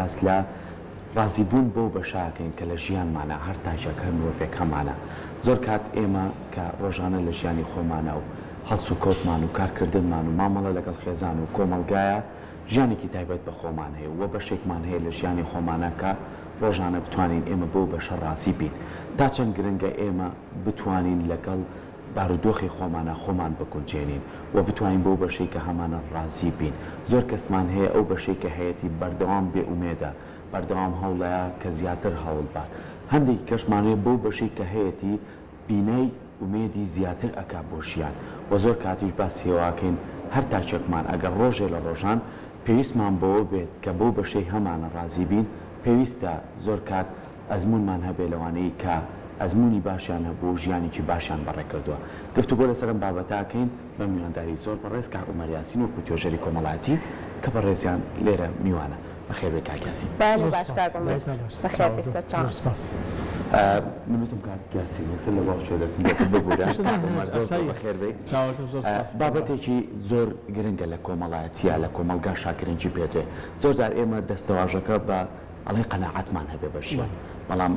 باس لە ڕازیبوون بۆ بەشاکەین کە لە ژیانمانە هەر تاژەکە مرۆڤەکەمانە زۆر کات ئێمە کە ڕۆژانە لە ژیانی خۆمانە و هەڵس و کۆتمان و کارکردنمان و مامەڵە لەگەڵ خێزان و کۆمەلگایە ژیانێکی تایبەت بە خۆمان هەیە و بەشێکمان هەیە لە ژیانی خۆمانە کە ڕۆژانە بتوانین ئێمە بۆ بەشە ڕازی بین تا چەند گرنگە ئێمە بتوانین لەگەڵ بارودۆخی خۆمانە خۆمان بکونجێنین و بتوانین بۆ بەشەی کە هەمانە ڕازی بین زۆر کەسمان هەیە ئەو بەشەی کە هەیەی بەردەوام بێ ئومێدە بەردەوام هەوڵەیە کە زیاتر هەوڵ بات هەندێک کەشمانەیە بۆ بەشەی کە هەیەی بینەی ئومێدی زیاتر ئەکا بۆ ژیان و زۆر کاتیش باس هێواکەین هەر تاچێکمان ئەگەر ڕۆژێ لە ڕۆژان پێویستمان بۆ بێت کە بۆ بەشەی هەمانە ڕازی بین پێویستە زۆر کات ئەزمونمان هەبێ لەوانەیە کە ئەزمموی باشیان هەبوو ژیانێکی باشیان بەڕێکردووە گفتوگۆ لەسەرم بابەتاکەین بە میوانداری زۆر بەڕێز کە عومەر یاسین وەکو توێژەری کۆمەڵایەتی کە بەڕێزیان لێرە میوانە بەخێر کاکیاسی باش بەخێر بیستە چاو منوتم کاکیاسی لەسەر لە باڵشێ دەچم ببوورە زۆر بەخێر بێ بابەتێکی زۆر گرنگە لە کۆمەڵایەتیە لە کۆمەلگا شاکرنجی پێدرێ زۆر جار ئێمە دەستەواژەکە بە ئەڵێ قەناعەتمان هەبێ بە ژیان بەڵام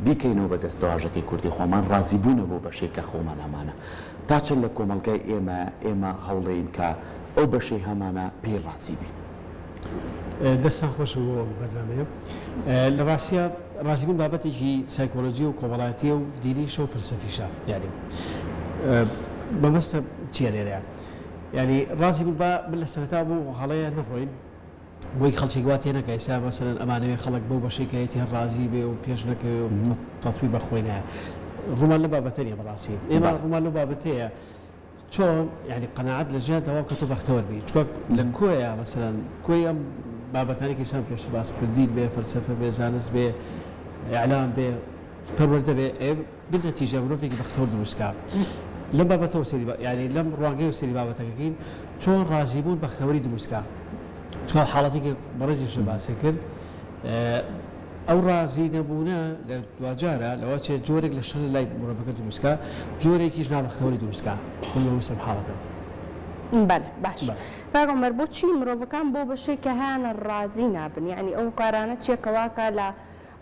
بیکەینەوە بە دەستەواژەکەی کوردی خۆمان ڕازیبوونە بۆ بەشێکە خۆمان هەمانە تا چەند لە کۆمەلگای ئێمە هەوڵەین کە ئەو بەشەی هەمانە پێی ڕازی بین دەستان خۆش بۆ بەرنامەیە لە ڕاستیە ڕازیبوون بابەتێکی سایکۆلۆجی و کۆمەڵایەتی و دینیشە و فلسفیشە یعنی بەمەستە چیە لێرەیە یعنی ڕازیبوون من لە سەرەتا بوو هەڵەیە نەڕۆین بۆی خەڵکی گوات تێ نەکە ئێستا مەسەلەن ئەمانەوێ خەڵک بەو بەشێکایەتی هەر ڕازی بێ و پێش نەکەوێ و تەتوی بەخۆی نایە ڕوومان لە بابەتەیە بەڕاستی ئێمە ڕوومان لە بابەتەیە چۆن یعنی قەناعەت لە ژیان تەواو کە تۆ بەختەوەر بی چکە لە کۆیە مەسەلەن کۆی ئەم بابەتانێکی سام پێشتر باس کردین بێ فەلسەفە بێ زانست بێ ئیعلام بێ پەروەردە بێ بنەتیجە مرۆڤێکی بەختەوەر دروستکە لەم بابەتەوە سەری یعنی لەم ڕوانگەی و سەری بابەتەکەکەین چۆن ڕازیبوون بەختەوەری دروستکە چۆن حاڵەتێکی بەڕێزیش باسی کرد ئەو ڕازی نەبوونە لە دوجارە لەوە چێت جۆرێک لە شەر لای مرۆڤەکە دروستکە جۆرێکیش نابەختەوەری دروستکە وسم حاڵەتەوە بەڵێ باش کاک عومەر بۆچی مرۆڤەکان بۆ بەشێک کە هیانە ڕازی نابن یعنی ئەو کارانە چیەکەواکە لە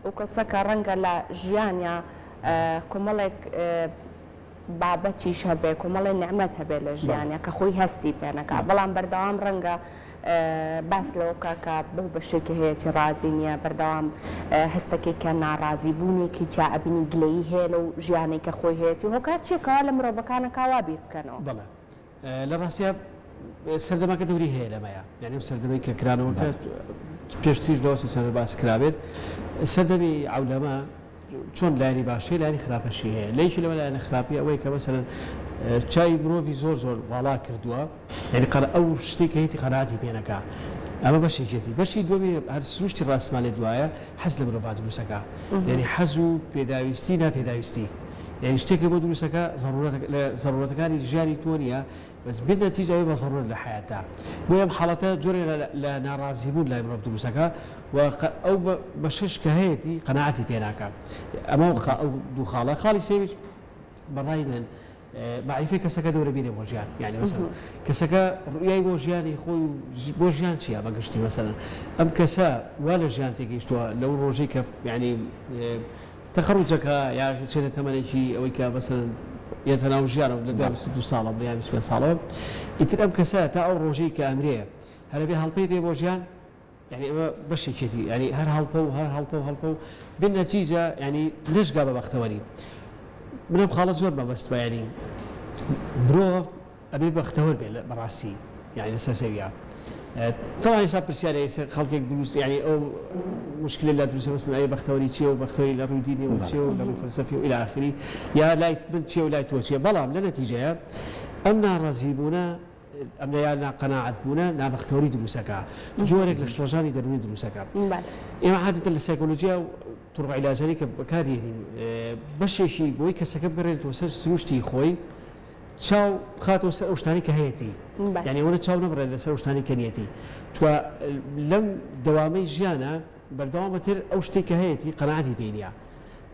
ئەو کەسەکە ڕەنگە لە ژیانیا کۆمەڵێک بابەتیش هەبێ کۆمەڵی نعمەت هەبێ لە ژیانە کە خۆی هەستی پێنەکە بەڵام بەردەوام ڕەنگە باس لەوە کاکە بەو بەشێکی هەیەی ڕازی نییە بەردەوام هەستەکێکە ناڕازی بوونێکی چابینی گلەیی هەیە لەو ژیانێک کە خۆی هەیەی هۆکار چێکەوە لە مرۆڤەکانە کاوا بیر بکەنەوە بەڵێ لە ڕاستیە سەردەمەکە دەوری هەیە لەمەیە یعنی سەردەمەی کە کرانەوەکە پێشتریش لەوە چەند باس کرابێت سەردەمی عولەمە چۆن لایانی باشەی لایانی خراپەشی هەیە لەیکی لەوە لایەنە خراپی ئەوەی کە مەسەلەن چای مرۆڤی زۆر واڵا کردووە یعنی ئەو شتێک هەیەی قەناعەتی پێنەکە ئەمە بەشێکێتی بەشی دووەمی هەر سروشتی ڕاستمالێ دوایە حەز لە مرۆڤ دروستەکە یعنی حەز و پێداویستی ناپێداویستی یعنی شتێکی بۆ دروستەکە ضرورەتەکانی ژیانی تۆ نیە بەس بنەتیجەوەی بە ضرورەت لە حیاتە بۆ ئەم حاڵەتە جۆرێ لە ناڕازیبوون لای مرۆڤ دروستەکە و ئەو بەشش کە هەیەی قەناعەتی پێناکە ئەمە ئەو دوو خاڵە خاڵی سێویش بەڕای من معریفەی کەسەکە دەورە بینێ بۆ ژیان یعنی مەسەلەن کەسەکە ڕویای بۆ ژیانی خۆی بۆ ژیان چییە بەگشتی مەسەلەن ئەم کەسە وا لە ژیان تێگەیشتووە لەو ڕۆژەی کە یعنی تەخەڕوجەکە یا چێتە تەمەنێکی ئەوەی کە مەسەلەن یەتە ناو ژیانە لە 22 ساڵە بە 25 ساڵەوە ئیتر ئەم کەسە تا ئەو ڕۆژەی کە ئەمرەیە هەرەبێ هەڵپەی پێ بۆ ژیان یعنی ئەمە بەشێکێتی ینی هەر هەڵپە و هەڵپە و بنەتیجە ینی لەشگا بە بەختەوەری منم خاڵەت زۆر مەبەست بە ینی مرۆڤ ئەبێ بەختەوەر بێ بەڕاستی یعنی لەسەر زەویە طبعا حساب پرسیارە خەڵکێک دروست یعنی ئەو مشکلە لە دروستە مەسەلەن ئەی بەختەوەری چییە و بەختەوەری لە ڕووی دینی و چییە و لە ڕووی فەلسەفی و ئیلی ئاخری یا لای من چییە و لای تۆ چییە بەڵام لە نەتیجەیە ئەم ناڕازیبوونە ئەم یا ناقەناعەتبوونە نابەختەوەری دروستەکە جۆرێک لە شڵەژانی دەرونی دروستەکە ئێمە عادەتەن لە سایکۆلۆجیا و طرق عیلاجەری کە بەکارهێنین بەشێکی بۆی کەسەکە بگەڕێنێتەوە سەر سروشتی خۆی چاو بخاتەوە سەر ئەو شتانی کە هەیەی یعنی ئەوە چاو نەبڕێت لەسەر ئەو شتانی کە نیەتی چونکە لەم دەوامەی ژیانە بەردەوامەتر ئەو شتێک کە هەیەی قەناعەتی پێ نییە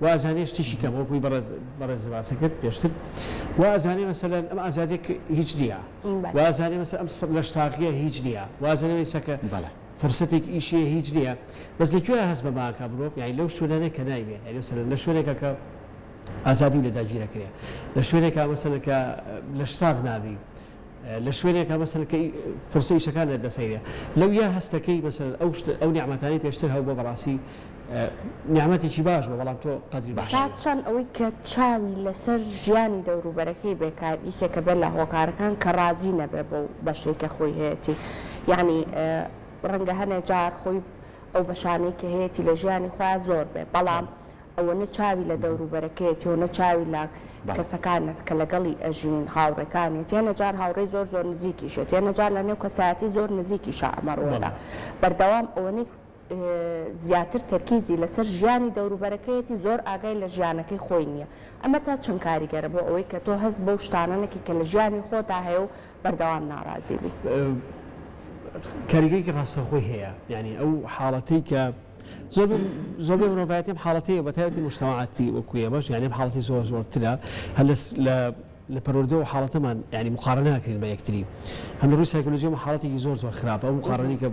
وازانێ شتێکی کەم وەکوی بەڕێز باسی کرد پێشتر وازانێ مەسەلەن ئەم ئازادێک هیچ نییە وازانێ مەسەلەن ئەم لە شتاقیە هیچ نییە وازانێ سەکە فرصتێک ئیشیە هیچ نییە بەس لەکوێ هەست بە ماکە مرۆڤ یعنی لەو شوێنانەیە کە نایبێ یعنی مثلا لە شوێنێکە کە ئازادی و لەداگیرەکرێ لە شوێنێکە مەسەلە کە لە ساغ نابی لە شوێنێکە مەسەلە کە فرسە ئیشەکان لە دەسەیرێ لەو یا هەستەکەی مەسەلەن ئەو نیعمەتانی پێشتر هەو بۆ بەڕاستی نیعمەتێکی باش بە بەڵام تۆ قەدری باش تا چەند ئەوەی کە چاوی لەسەر ژیانی دەوروبەرەکەی بێکاریکە بێت لە هۆکارەکان کە ڕازی نەبێ بۆ بەشێکە خۆی هەیەی یعنی ڕەنگە هەنێ جار خۆی ئەو بەشانەی کە هەیەی لە ژیانی خۆیان زۆر بێ بەڵام ئەوە نەچاوی لە دەوروبەرەکەیەتی و نەچاوی لە کەسەکانت کە لەگەڵی ئەژین هاوڕێکانی تێنە جار هاوڕێی زۆر نزیکیشە تێنە جار لە نێو کەسایەتی زۆر نزیکیشە ئەمەڕۆدا بەردەوام ئەوەنەی زیاتر تەرکیزی لەسەر ژیانی دەوروبەرەکەیەتی زۆر ئاگای لە ژیانەکەی خۆی نییە ئەمە تا چەند کاریگەرە بۆ ئەوەی کە تۆ هەست بەو شتانەنێکی کە لە ژیانی خۆتا هەیە و بەردەوام ناڕازی بی کاریگەری ڕاستەخۆی هەیە یعنی ئەو حاڵەتەی کە زۆر مرۆڤایەتیم حاڵەتەیە بە تایبەتی مجتەماعاتی وەکوێ باش یعنی حاڵەتی زۆرترە هەر لە پەروەردە و حاڵەتەمان یعنی مقارنە ناکرین بە یەکتری هەم لە ڕووی سایکۆلۆژیەوە حاڵەتێکی زۆر خراپە ئەو مقارنەی کە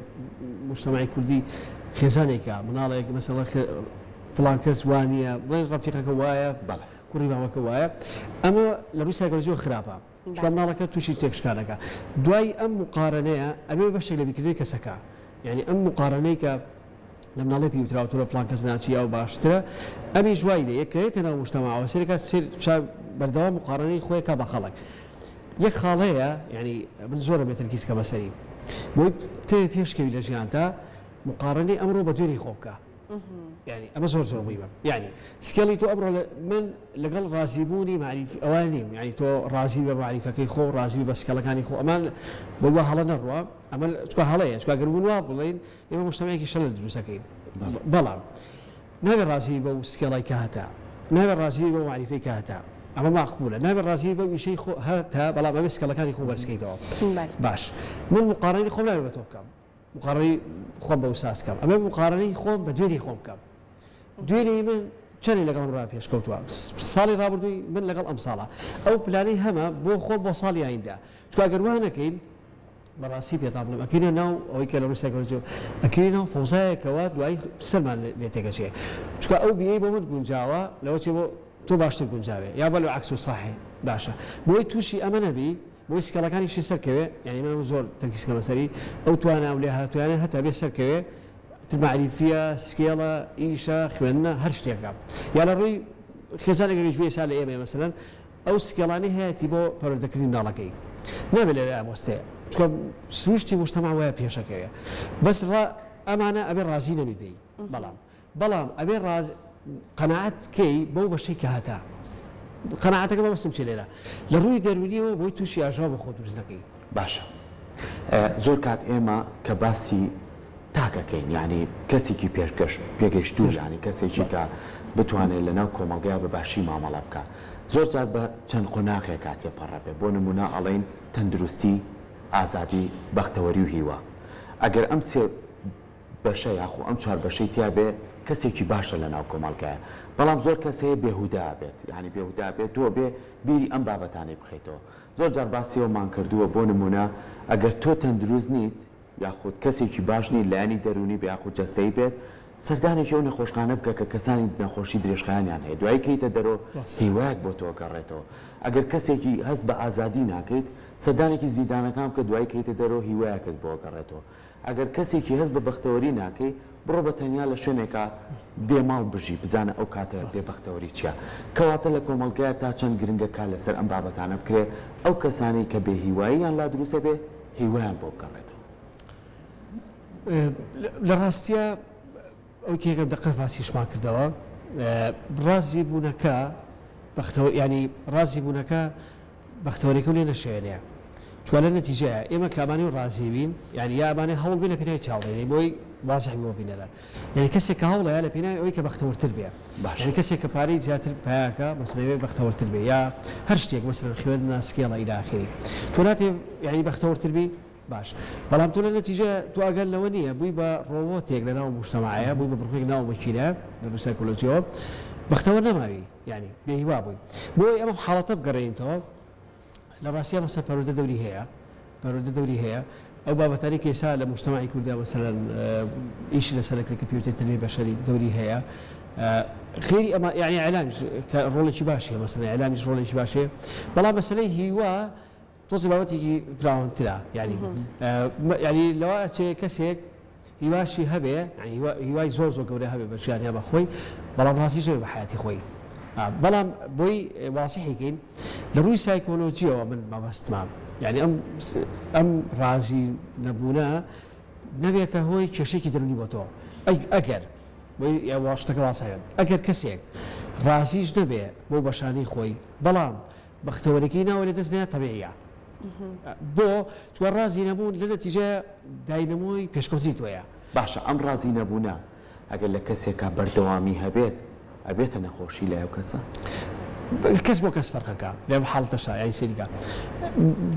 مجتەماعی کوردی خێزانێکە مناڵێک مەسەڵە فڵان کەس وانە بڵێ ڕەفیقەکە وایە کوڕی مامەکە وایە ئەمە لە ڕووی سایکۆلۆژیەوە خراپە چکە مناڵەکە تووشی تێکشکانەکە دوای ئەم مقارنەیە ئەبێ بەشێک لە بیکردنی کەسەکە یعنی ئەم مقارنەی کە لە مناڵی پیوتراوتۆرە فڵان کەس ناچی ئەو باشترە ئەمی جوای لێ یەکێتە ناو مجتەماعەوە سێرەکە بەردەوام مقارنەی خۆی کا بە خەڵک یەک خاڵەیە یعنی من زۆرە بێتەرکیز کە بەسەری بۆی تێ پێشکەوی لە ژیانتا مقارنەی ئەمڕۆ بە دوێنی خۆ بکە يعني أما زور مهمة يعني سكيلي تو أمر من لقل رازيبوني معرفة أوانيم يعني تو رازي بمعرفة كي خو رازي بس كلا كاني خو أمان بقول هلا نروى أما شو هلا شو قربون وابلين يوم مجتمعي كيشل الدروسكين بلا نبي رازي بو سكيلي كهتا نبي رازي بو معرفة كهتا أما ما أقبله نبي رازي بو شيء خو هتا بلا ما بس كلا كاني خو برسكيت باش من مقارنة خو لا بتوكم مقارنة خوم بوساس كم أما مقارنة خوم بدوني خوم كم دوێنێ من چەندی لەگەڵم ڕا پێشکەوتووە ساڵی ڕابردووی من لەگەڵ ئەم ساڵە ئەو پلانەی هەمە بۆ خۆم بۆ ساڵی ئایندا چکە ئەگەر وان نەکەین بەڕاستی پێتان بڵێم ئەکەینە ناو ئەوەی کە لە ڕووی سایکۆلۆژیەوە ئەکەینە ناو فەوزایەکەوە دوای سەرمان لێ تێگەچێ چکە ئەو بیەی بۆ من گونجاوە لەوە چێ بۆ تۆ باشتر گونجاوێ یا بە لە عەکس و ساحێ باشە بۆی تووشی ئەمە نەبی بۆی سکەڵەکانیشی سەرکەوێ یعنی من زۆر تەرکیزکە بەسەری ئەو توانە و لێ هاتوویانە هەتا بێ سەرکەوێ معرفية سكيلة إيشا خونا هرشتيكا يلا روي خزانة جوي سال إيه مثلا أو سكيلاني هي تبو فرد كريم نالكي نعمل لا مستوى شو سوشتي مجتمع ويا بيشكية بس أمانة أبي رازينا بيبي بلام أبي راز قناعات كي بو بشي كهتا قناعتك ما بسمشي لنا لروي درويني بو توشي أجاب خود رزنكي باشا زور كات إما كباسي تاکەکەین یعنی کەسێکی پێگەشتوو ینی کەسێکی کە بتوانێت لەناو کۆمەڵگەیە بە باشی مامەڵە بکە زۆر جار بە چەند قۆناغێک کاتێ پەڕەبێ بۆ نمونە ئەڵێن تەندروستی ئازادی بەختەوەری و هیوە ئەگەر ئەم سێ بەشە یاخۆ ئەم چوار بەشەی تیا بێ کەسێکی باشە لەناو کۆمەڵگەیە بەڵام زۆر کەسەیە بێهودا بێت یعنی بێهودا بێت تۆ بێ بیری ئەم بابەتانەی بخەیتەوە زۆر جار باسیەوەمان کردووە بۆ نمونە ئەگەر تۆ تەندروست نیت یاخود کەسێکی باشنی لایانی دەرونی بە یاخود جەستەی بێت سەردانێکی ئەو نەخۆشخانە بکە کە کەسانی نەخۆشی درێژخایانیان هەیە دوای کەیتە دەرۆ هیوایەک بۆ تۆ گەڕێتەوە ئەگەر کەسێکی هەست بە ئازادی ناکەیت سەردانێکی زیندانەکان بکە دوای کەیتە دەرۆ هیوایەکت بۆ گەڕێتەوە ئەگەر کەسێکی هەست بە بەختەوەری ناکەی بڕۆ بە تەنیا لە شوێنێکە بێماڵ بژی بزانە ئەو کاتە بێبەختەوەری چییە کەواتە لە کۆمەڵگەیە تا چەند گرنگەکە لەسەر ئەم بابەتانە بکرێ ئەو کەسانی کە بێ هیواییان لا دروستە بێ هیوایان بۆ بگەڕێتەوە لە ڕاستیە ئەو کێکم دقە فاسیشمان کردەوە ڕازی بوونەکە ینی ڕازی بوونەکە بەختەوەریەکە لێ نەشێنەیە چوە لە نەتیجەیە ئێمە کامانی و ڕازی بین یعنی یابانێ هەوڵ بێ لە پێناوی چاوەڕێنی بۆی وازحی بۆ بینەرە یعنی کەسێک کە هەوڵەیە لە پێناوی ئەوەی کە بەختەوەرتر بێ یعنی کەسێک کە پارەی زیاتر پایاکە مەسەلەوەی بەختەوەرتر بێ یا هەر شتێک مەسەلەن خوێندن سکێڵە ئیلا ئاخری تۆ ناتێ یعنی بەختەوەرتر بی باش بەڵام تۆ لە نەتیجە تو ئەگەر لەوە نییە بووی بە ڕۆبۆتێک لە ناو مجتەماعەیە بووی بە بڕکێک ناو مەکینە لە ڕووی سایکۆلۆژیەوە بەختەوەر نەماوی یعنی بێهیوا بووی بۆی ئەمە حاڵەتە بگەڕێنیتەوە لە ڕاستیە مەسەر پەروەردە دەوری هەیە ئەو بابەتانی کە ئێستا لە مجتەماعی کوردیا مەسەلەن ئیشی لەسەر کۆمپیوتەر تەنبیه بەشەری دەوری هەیە خێری ئەمە یعنی ئەعلامیش کە ڕۆڵێکی باشیە مەسەلەن ئەعلامیش ڕۆڵێکی باشەیە بەڵام مەسەلەی هیوا تۆزی بابەتێکی فراوانترە یعنی لەوە چێ کەسێک هیواشی هەبێ هیوای زۆر گەورە هەبێ بە ژیانیا بە خۆی بەڵام ڕاستیش بە حیاتی خۆی بەڵام بۆی واسیحیکەین لە ڕووی سایکۆلۆجیەوە من مەبەستمە یعنی ئەم ڕازی نەبوونە نەبێتە هۆی کێشێکی دەرونی بۆ تۆ ئەگەر شتەکە واسایە ئەگەر کەسێک ڕازیش نەبێ بۆ بەشانی خۆی بەڵام بەختەوەرەکەی ناوە لە دەستنێ تەبیعیە بۆ چوە ڕازی نەبوون لە نەتیجە داینەمۆی پێشکەوتی تۆیە باشە ئەم ڕازی نەبوونە ئەگەر لە کەسێکە بەردەوامی هەبێت ئەبێتە نەخۆشی لە ئەو کەسە کەس بۆ کەس فەرقەکە لێ حاڵتەشا یانی سەریکە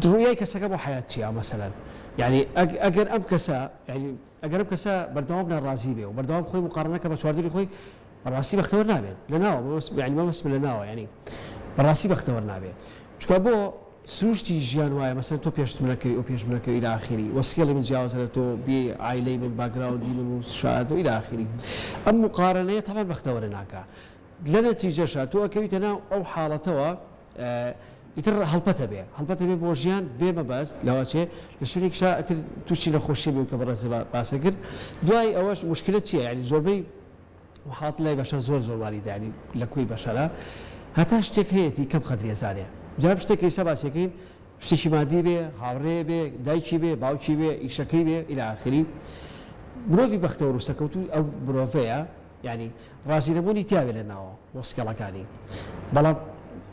دڕویای کەسەکە بۆ حیات چیە مەسەلەن یعنی ئەگەر ئەم کەسە ئەگەر ئەم کەسە بەردەوام ناڕازی بێ و بەردەوام خۆی مقارنەکە بە چواردووری خۆی بەڕاستی بەختەوەر نابێت لە ناوە یعنی مەمەسم لە ناوە ینی بەڕاستی بەختەوەر نابێت چکە بۆ سروشتی ژیان وایە مەسەن تۆ پێشتمەکەی ئەو پێشمەکەی ئیلا ئاخری وەسکێڵی من جیاوازە لە تۆ بێ ئایلەی من باگراوندی من و شایەت و ئیلا ئاخری ئەم مقارنەیە تەمان بەختەوەرە ناکە لە نەتیجەشە تۆ ئەکەویتە ناو ئەو حاڵەتەوە ئیتر هەڵپەتە بێ بۆ ژیان بێ مەبەست لەوەچێ لە شوێنێکشا ئەتر تووشی نەخۆشی بێ کە بەڕێز باسە کرد دوای ئەوەش مشکلت چییە ینی زۆربەی حاڵەت لای بەشەر زۆر واریدە ینی لە کوێی بەشەرە هەتا شتێک هەیەی کەم خەدریێزانێ جاب شتێکی ئێستا باسیەکەین شتێکی مادی بێ هاوڕێ بێ دایکی بێ باوکی بێ ئیشەکەی بێ ئیلا ئاخری مرۆڤی بەختەوەر و سەکەوتو ئەو مرۆڤەیە ینی ڕازی نەبوونی تیاوێ لە ناوە وەسکەڵەکانی بەڵام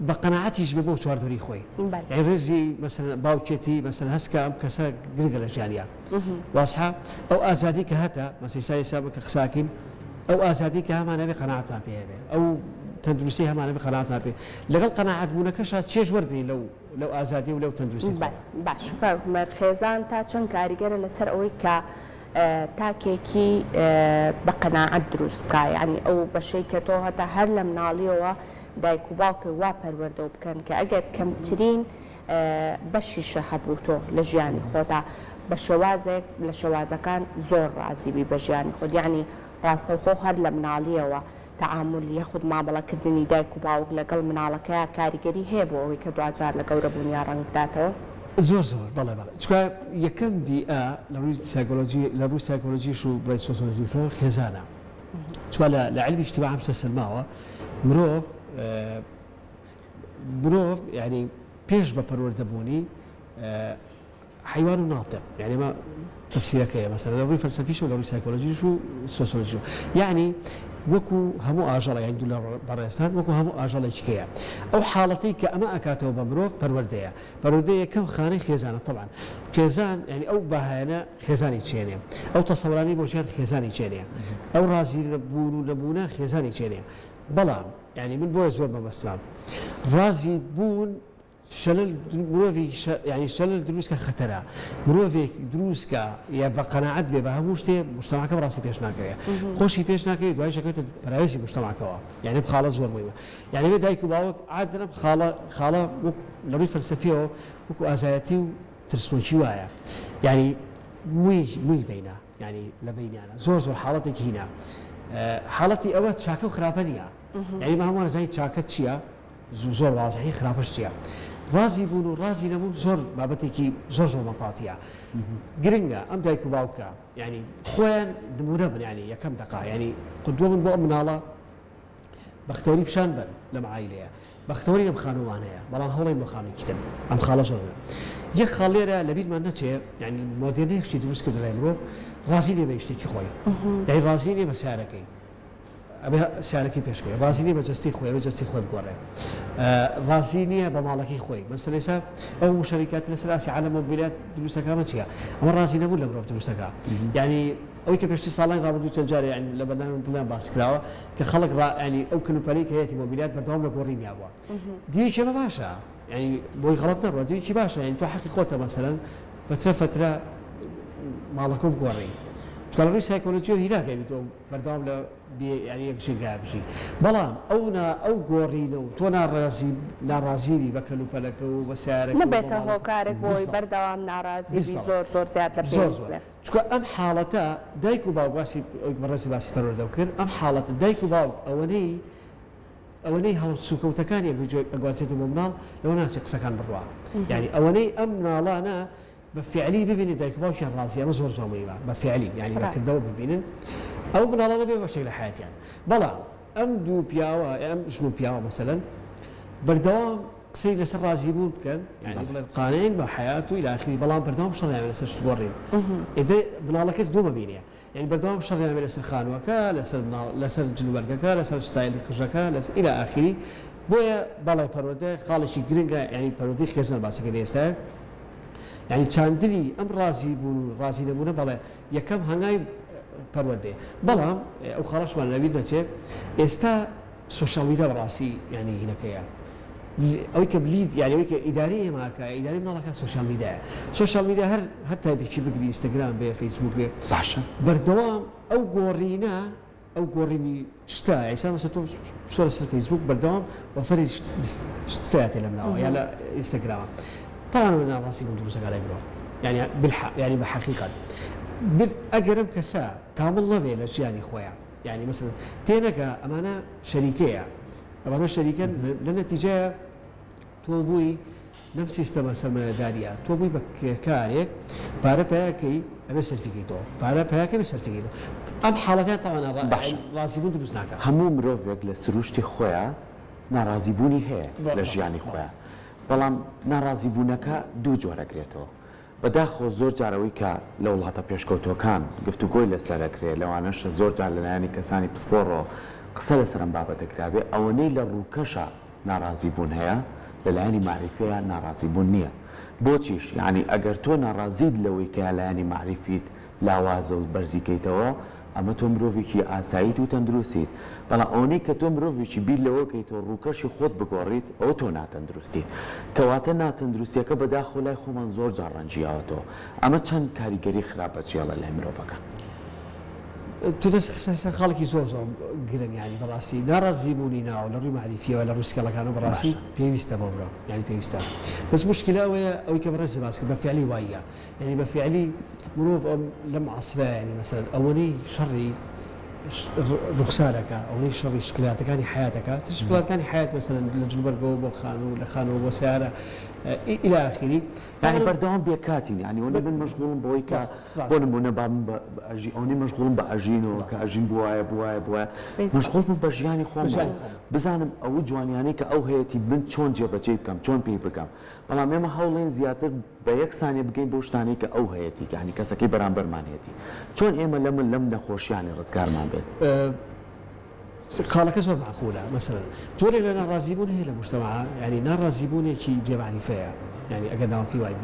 بە قەناعەتیش بێ بۆ چواردووری خۆی یعنی ڕێزی مەسەلەن باوکێتی مەسەلەن هەستکە ئەم کەسە گرنگە لە ژیانیا واسحە ئەو ئازادی کە هەتە مەسیسای سابە کە قساکەین ئەو ئازادی کە هەمانە بێ قەناعەتمان پێ هەبێ ئەو تەندروستی هەمانە بێ قەناعەتمان پێ لەگەڵ قەناعەت بوونەکەشا چێژ وەرگین لەو ئازادی و لەو تەندروستی باش کاکومەر خێزان تا چەند کاریگەرە لەسەر ئەوەی کە تاکێکی بە قەناعەت دروست بکە یعنی ئەو بەشەی کە تۆ هەتا هەر لە مناڵیەوە دایک و باوکە وا پەروەردە بکەن کە ئەگەر کەمترین بەشیشە هەبوو تۆ لە ژیانی خۆتا بە شێوازێک لە شێوازەکان زۆر ڕازیبی بە ژیانی خۆت یعنی ڕاستەوخۆ هەر لە مناڵیەوە تعامل یەخود مامەڵەکردنی دایک و باوک لەگەڵ مناڵەکەیە کاریگەری هەیە بۆ ئەوەی کە دوجار لە گەورە بوونیا ڕەنگ بداتەوە زۆر بەڵێ چکە یەکەم بیئە لە ڕووی سایکۆلۆژیش و بڵای سۆسیۆلۆژیش خێزانە چوە لە علمی اجتماع هەم شتە سلماوە مرۆڤ یعنی پێش بە پەروەردەبوونی حیوان و ناطق یعنی ما تفسیرەکەیە مەسەلەن لە ڕووی فەلسەفیش و لە ڕووی سایکۆلۆژیش و سۆسیۆلۆژی یعنی وەکو هەموو ئاژەڵە یان دوو لە بەڕێستان وەکو هەموو ئاژەڵێکیکەیە ئەو حاڵەتەی کە ئەمە ئەکاتەوە بە مرۆڤ پەروەردەیە کەم خانەی خێزانە طبعا خێزان یعنی ئەو بەهایەنە خێزانی چێنێ ئەو تەسەوڕانی بۆ ژیان خێزانی چێنێ ئەو ڕازی بوون و نەبوونە خێزانی چێنێ بەڵام یعنی من بۆیە زۆر بەمەستام ڕازی بوون مرۆڤی ینی شەلل دروستکە خەتەرە مرۆڤێک دروستکە یا بە قەناعەت بێ بە هەموو شتێ مجتەماعەکە ڕاستی پێش ناکەوێ خۆشی پێش ناکەوێت دوای شەکەوێتە پەراوێزی مجتەماعەکەەوە یعنی خاڵە زۆر مهمە یعنی بێ دایک و باوک عادەتەن خاڵە لە ڕووی فەلسەفیەوە وەکو ئازایەتی و ترسنۆکی وایە یعنی مووی بینە یعنی لە بینیانە زۆر حاڵەتێکی هینە حاڵەتی ئەوە چاکە و خراپە نیە یعنی بە هەموو نەزانی چاکە چییە زۆر وازەحی خراپەش چییە ڕازی بوون و ڕازی نەبوون زۆر بابەتێکی زۆر مەتاتیە گرنگە ئەم دایک و باوکە ینی خۆیان نمونە بن ینی یەکەم دقا ینی قودوە من بۆ ئەم مناڵە بەختەوەری پیشان بن لەم عایلەیە بەختەوەری لەم خانووانەیە بەڵام هەوڵی بۆ خانوویەکی تر ئەم خاڵە زۆرە یەک خاڵێرە لەبیرمان نەچێ ینی مۆدێرنێکشتی دروست کرد لای مرۆڤ ڕازی لێ بە شتێکی خۆی یعنی ڕازی لێ بە سیارەکەی ئەبێ سیارەکەی پێشکەوێ ڕازی نیە بە جستی خۆی بە جستی خۆی بگۆڕێ ڕازی نییە بە ماڵەکەی خۆی مەسەلەیسا ئەو مشتەریکات لەسەر ئاسی عالەم مۆبیلیات دروستەکەمە چییە ئەمە ڕازی نەبوو لە مرۆڤ دروستەکە یعنی ئەوەی کە پێشتی ساڵی ڕابردوو چەند جارێ لە بەرنامە دڵیان باس کراوە کە خەڵک ینی ئەو کلوپەلەی کە هەیەی مۆبیلیات بەردەوام لە گۆڕی میابووە دیوێکی ئەمە باشە ینی بۆی غەڵەت نەڕوە دیوێکی باشە ینی تۆ حەقی خۆتە مەسەلەن فترە ماڵەکە بگۆڕی چکار ڕووی سایکۆلۆجی و هیلاکە بیتەوە بەردەوام لە ینی یەکشێکا بژی بەڵام ئەو گۆڕینە و تۆ ناڕازیبی بە کەلوپەلەکە و بە سیارەکە نەبێتە هۆکارێک بۆی بەردەوام ناڕازی زۆر زیاد لە پێ بێت. چکە ئەم حاڵەتە دایک و باوک بەڕێزی باسی پەروەردە کرد ئەم حاڵەتە دایک و باوک ئەوەنەی هەڵسوکەوتەکانی ئەگوازێت بۆ مناڵ لەوە ناچێت قسەکان بڕوا یعنی ئەوەنەی ئەم مناڵانە بە فعلی ببینێت دایک و باوکیان ڕازی ئەمە زۆر زۆمەیە بە فعلی یعنی بەکردەوە ببینن ئەو مناڵانە بێ بەشێک لە حیاتیان بەڵام ئەم دوو پیاوە ئەم ژن و پیاوە مەسەلەن بەردەوام قسەی لەسەر ڕازی بوون بکەن یعنی بڵێن قانعین بە حیات و إلى آخره بەڵام بەردەوام شەڕیان لەسەر گۆڕین ئێدە مناڵەکەس دوومە بینێ یعنی بەردەوام شەڕیان لەسەر خانووەکە لەسەر جلوبەرگەکە لەسەر ستایلی قژەکە لەسەر إلى آخره بۆیە بەڵای پەروەردە خاڵێکی گرنگە یعنی پەروەردەی خێزان باسەکە ئێستا یعنی چاندنی ئەم ڕازی بوون و ڕازی نەبوونە بەڵێ یەکەم هەنگای پەروەردەیە بەڵام ئەو خاڵەشمان لەبیر دەچێت ئێستا سوشیال میدیا بەڕاستی یعنی هینەکەیە ئەوەی کە بلید یعنی ئەوەی کە ئیداری ئێماکە ئیداری مناڵەکە سوشیال میدیا هەر تایپێکی بگری ئینستاگرام بێ فەیسبوک بێ باشە بەردەوام ئەو گۆڕینی شتا ئێستا مەسە تۆ شۆ لەسەر فەیسبوک بەردەوام وەفەری شتایەتێ لە مناڵە یا لە ئینستاگرامە طبعا أنا راسي من دروسك على بلوف يعني بالحق يعني بحقيقة أقرب كسا كامل الله بين يعني خويا يعني مثلا تينك أمانة شريكية أمانة شريكا لنتيجة توبوي نفس سيستم سلمان داريا توبوي بكاريك بارا باكي أبسل فيكي تو بارا باكي أبسل فيكي تو أم حالتين طبعا راسي من دروسناك همو مروفيك لسروشتي خويا ناراضي بوني هي لجياني خويا بەڵام ناڕازیبوونەکە دوو جۆرەگرێتەوە بەداخۆ زۆر جارەوەی کە لە وڵاتە پێشکەوتۆکان گفتوگۆی لەسەرەکرێت لەوانەش زۆر جار لەلایەنی کەسانی پسپۆڕۆ قسە لەسەرم بابەتەکرابێ ئەوەنەی لە ڕووکەشە ناڕازیبوون هەیە لەلایەنی معریفەیە ناڕازیبوون نییە بۆچیش یعنی ئەگەر تۆ ناڕازید لەوەی کە لایەنی معریفیت لاوازە و بەرزیکەیتەوە ئەمە تۆ مرۆڤێکی ئاساییت و تەندروستیت بەڵام ئەوەی کە تۆ مرۆڤێکی بیر لەوەکەیتەوە ڕووکەشی خۆت بگۆڕیت ئەوە تۆ ناتەندروستیت کەواتە ناتەندروستیەکە بەداخۆ لای خۆمان زۆر جار ڕەنجیاوەتەوە ئەمە چەند کاریگەری خراپە چێڵە لای مرۆڤەکان تو دەست خاڵێکی زۆر گرنگ ینی بەڕاستی ناڕازیبوونی ناو لە ڕووی معریفیەوە لە ڕووسکەڵەکان و بەڕاستی پێویستە بۆ مرۆڤ ینی پێویستە بەس مشکلە ئەوەیە ئەوەی کە بەڕێز باس کرد بە فعلی وایە ینی بە فعلی مرۆڤ لەم عەسرە ینی مەسەلەن ئەوەنەی شەڕی ڕوخسارەکە ئەوەی شەڕی شکلاتەکانی حیاتەکە شکلاتەکانی حیات مەسەلەن لە جلوبەرگەوە بۆ خانوو لە خانەوە بۆ سیارە إلى آخره يعني بردوام بيكاتين يعني وانا من مشغولين بويكا وانا من بام باجي اوني مشغولين باجينو كاجين بوايا مشغول باجياني خوم بزانم او جوانياني كاو هيتي من چون جيبا جيب كم چون بي بكم بلا ما هاولين زياتر بيك ثانيه بگين بوشتاني كاو هيتي يعني كسكي برامبر مان هيتي چون ايما لم نخوش يعني رزقار مان بيت خالك زور معقولة مثلا جوري لنا رازيبون هي المجتمع يعني نار رازيبون كي جاب على فيها يعني أجل ناو كي وايد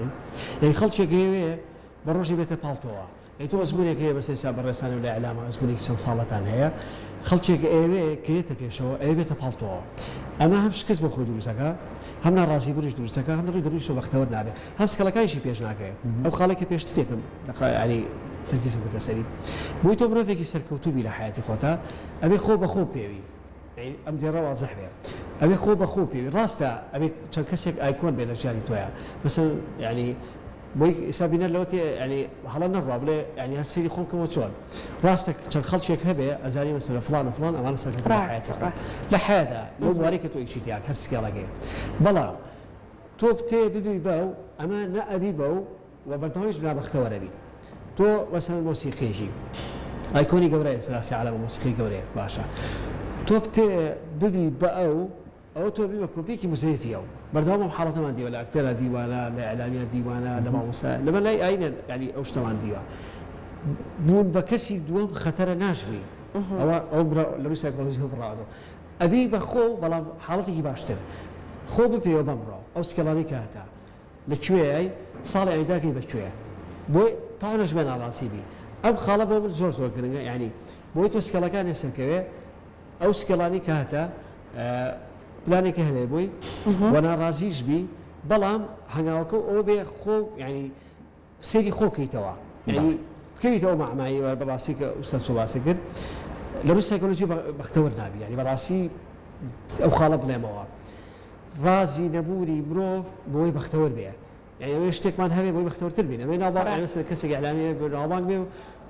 يعني خلط شيء جيوه بروجي بيت بالتوا يعني تو أزموني كي بس يساب الرسالة ولا إعلام أزموني كي صالة هي خلط شيء جيوه كي تبيشوا أي بيت بالتوا أما همش كسب خود دوسكا هم نار رازيبونش دوسكا هم نريد دوسوا وقتها ورنا به هم سكلا شيء بيشنا كي أو خالك بيشتريكم يعني تركيز متسري بويتو مرافق السركوتوبي لحياتي خوتا أبي خوب أخوب بيبي يعني أمدي روعة زحبة أبي خوب أخوب بيبي راستا أبي تركسك أيكون بين الجاري تويا مثلا يعني بوي سابينا لوتي يعني هلا نرى بلا يعني هالسيري خونكم وتشون راستك ترخل شيك هبه أزاري مثلا فلان أمانة سركوت لحياتي لحياته لو ماركة تو إيشي تياك هالسكيلا جاي بلا توبتي بيبي باو أما نأبي باو وبرتمج بلا بختور أبي تو مثلا موسيقي شيء ايكوني قوريه سلاسي على موسيقي قوريه باشا تو ببي باو او تو بي كوبيكي مزيفيو بردوام حالته ما دي ولا اكتر ديوانا لاعلاميات ديوانا لما مسا لما لا اين يعني اوش طبعا ديوا بون بكسي دوام خطر ناشبي او لو سايكولوجي هو برادو ابي بخو بلا حالتي باشتر خو ببي وبمرو او سكلاني كاتا لشوي صار عيداكي بشوي بوي طبعا جبنا على راسيبي ام خاله بو زور كرنga يعني بوي تو سكلا كان يسكوي او سكلاني كاتا بلاني كهله بوي وانا رازيش بي بلام هناوكو او بي خو يعني سيري خو كيتوا يعني بکەویتەوە مەعنایی بەڕاستی کە ئوستاد سوباسی کرد لە ڕووی سایکۆلۆژی بەختەوەر نابی ینی بەڕاستی ئەو خاڵە بڵێمەوە ڕازی نەبووری مرۆڤ بۆی بەختەوەر بێ یعنی ئەوێ شتێکمان هەبێ بۆی بەختەوەرتر بین ئەمەی ناوبانگ کەسێک ئەعلامی ناوبانگ بێ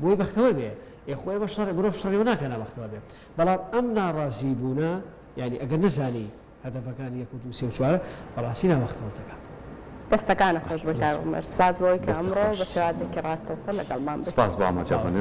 بۆی بەختەوەر بێ یخۆی بە شەڕ مرۆڤ شەڕی ناکەنا بەختەوەر بێ بەڵام ئەم ناڕازی بوونە یعنی ئەگەر نەزانی هەدەفەکانی 1 2 3 4 بەڕاستی نابەختەوەر دەکات دەستەکانە خۆش بکار عومەر سپاس بۆی کە ئەمڕۆ بە شێوازێکی ڕاستەوخۆ لەگەڵمان سپاس بۆ ئاماجابوونی